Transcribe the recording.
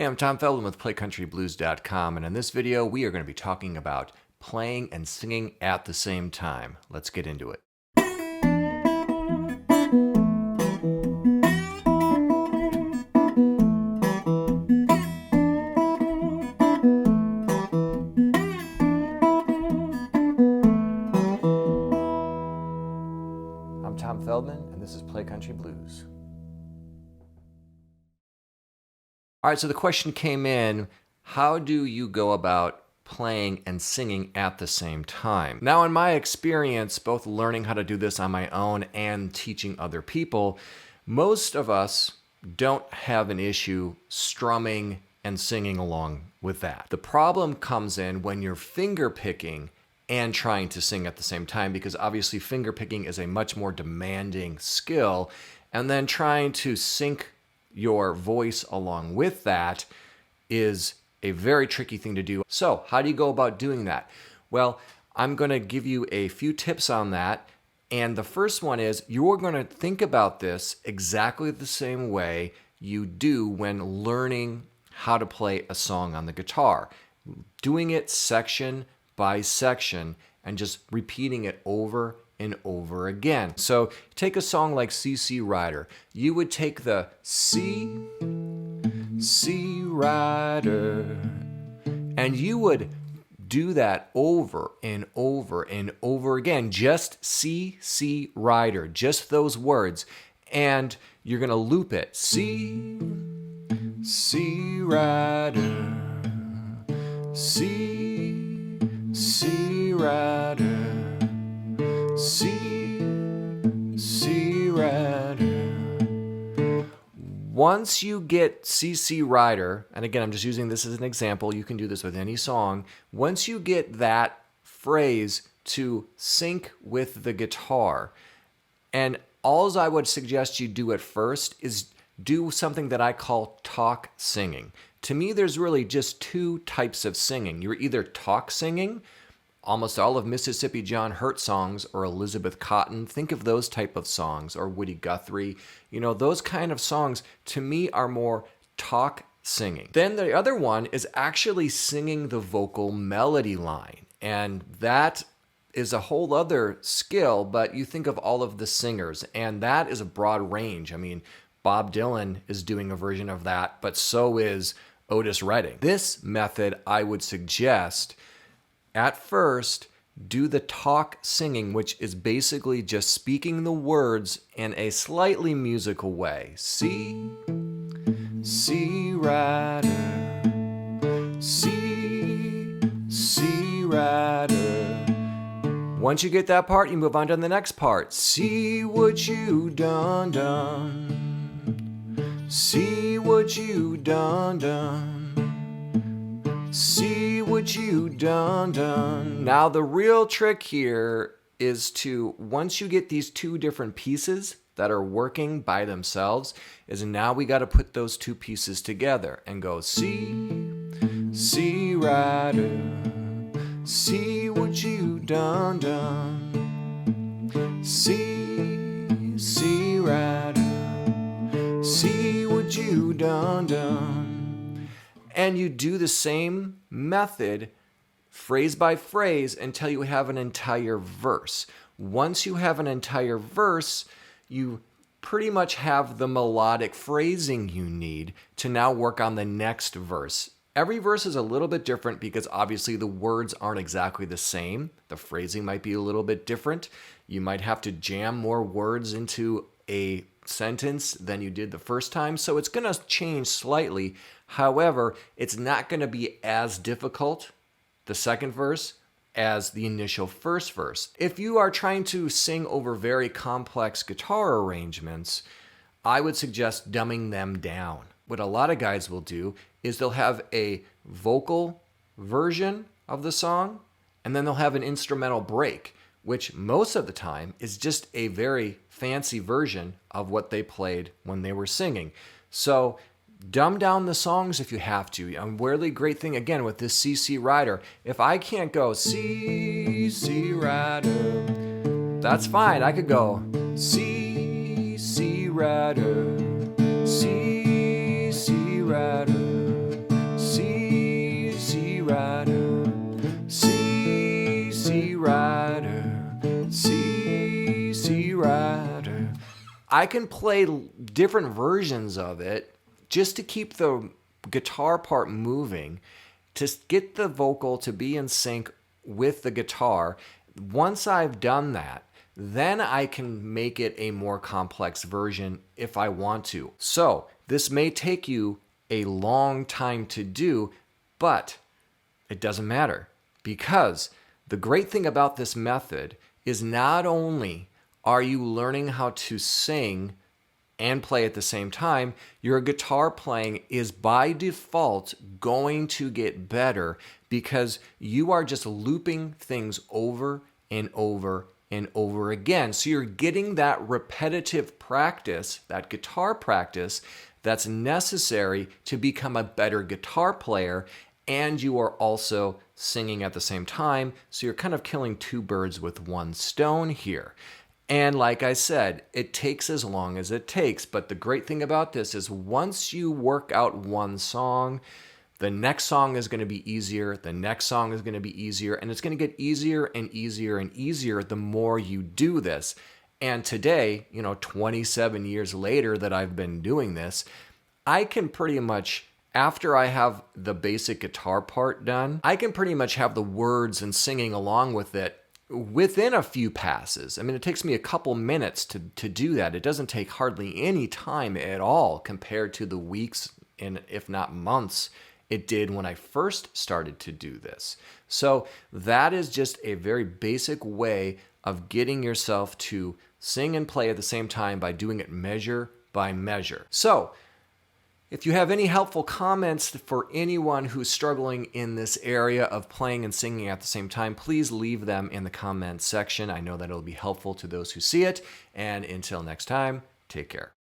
Hey, I'm Tom Feldmann with PlayCountryBlues.com, and in this video we are going to be talking about playing and singing at the same time. Let's get into it. I'm Tom Feldmann, and this is Play Country Blues. All right, so the question came in, how do you go about playing and singing at the same time? Now, in my experience, both learning how to do this on my own and teaching other people, most of us don't have an issue strumming and singing along with that. The problem comes in when you're finger picking and trying to sing at the same time, because obviously finger picking is a much more demanding skill, and then trying to sync your voice along with that is a very tricky thing to do. So how do you go about doing that? Well, I'm going to give you a few tips on that. And the first one is you're going to think about this exactly the same way you do when learning how to play a song on the guitar. Doing it section by section and just repeating it over and over again. So take a song like C.C. Rider. You would take the C Rider, and you would do that over and over and over again. Just C Rider, just those words. And you're going to loop it. C Rider, C Rider, C Rider. Once you get C Rider, and again, I'm just using this as an example, you can do this with any song. Once you get that phrase to sync with the guitar, and all I would suggest you do at first is do something that I call talk singing. To me, there's really just two types of singing. You're either talk singing, almost all of Mississippi John Hurt songs, or Elizabeth Cotten. Think of those type of songs, or Woody Guthrie. You know, those kind of songs to me are more talk singing. Then the other one is actually singing the vocal melody line. And that is a whole other skill, but you think of all of the singers, and that is a broad range. I mean, Bob Dylan is doing a version of that, but so is Otis Redding. This method, I would suggest, at first, do the talk singing, which is basically just speaking the words in a slightly musical way. C Rider, C Rider. Once you get that part, you move on to the next part. See what you done. See what you done. See what you done. Now the real trick here is to, once you get these two different pieces that are working by themselves, is now we got to put those two pieces together and go C Rider, see what you done. C Rider, see what you done. And you do the same method phrase by phrase until you have an entire verse. Once you have an entire verse, you pretty much have the melodic phrasing you need to now work on the next verse. Every verse is a little bit different because obviously the words aren't exactly the same. The phrasing might be a little bit different. You might have to jam more words into a sentence than you did the first time, so it's going to change slightly. However, it's not going to be as difficult, the second verse, as the initial first verse. If you are trying to sing over very complex guitar arrangements, I would suggest dumbing them down. What a lot of guys will do is they'll have a vocal version of the song, and then they'll have an instrumental break, which most of the time is just a very fancy version of what they played when they were singing. So dumb down the songs if you have to. A really great thing, again, with this C Rider, if I can't go C Rider, that's fine. I could go C Rider, C Rider, I can play different versions of it just to keep the guitar part moving, to get the vocal to be in sync with the guitar. Once I've done that, then I can make it a more complex version if I want to. So this may take you a long time to do, but it doesn't matter, because the great thing about this method is not only are you learning how to sing and play at the same time, your guitar playing is by default going to get better because you are just looping things over and over and over again. So you're getting that repetitive practice, that guitar practice that's necessary to become a better guitar player, and you are also singing at the same time. So you're kind of killing two birds with one stone here. And like I said, it takes as long as it takes. But the great thing about this is once you work out one song, the next song is going to be easier. The next song is going to be easier. And it's going to get easier and easier and easier the more you do this. And today, 27 years later that I've been doing this, I can pretty much, after I have the basic guitar part done, I can pretty much have the words and singing along with it within a few passes. I mean, it takes me a couple minutes to do that. It doesn't take hardly any time at all compared to the weeks and if not months it did when I first started to do this. So that is just a very basic way of getting yourself to sing and play at the same time by doing it measure by measure. So if you have any helpful comments for anyone who's struggling in this area of playing and singing at the same time, please leave them in the comments section. I know that it'll be helpful to those who see it. And until next time, take care.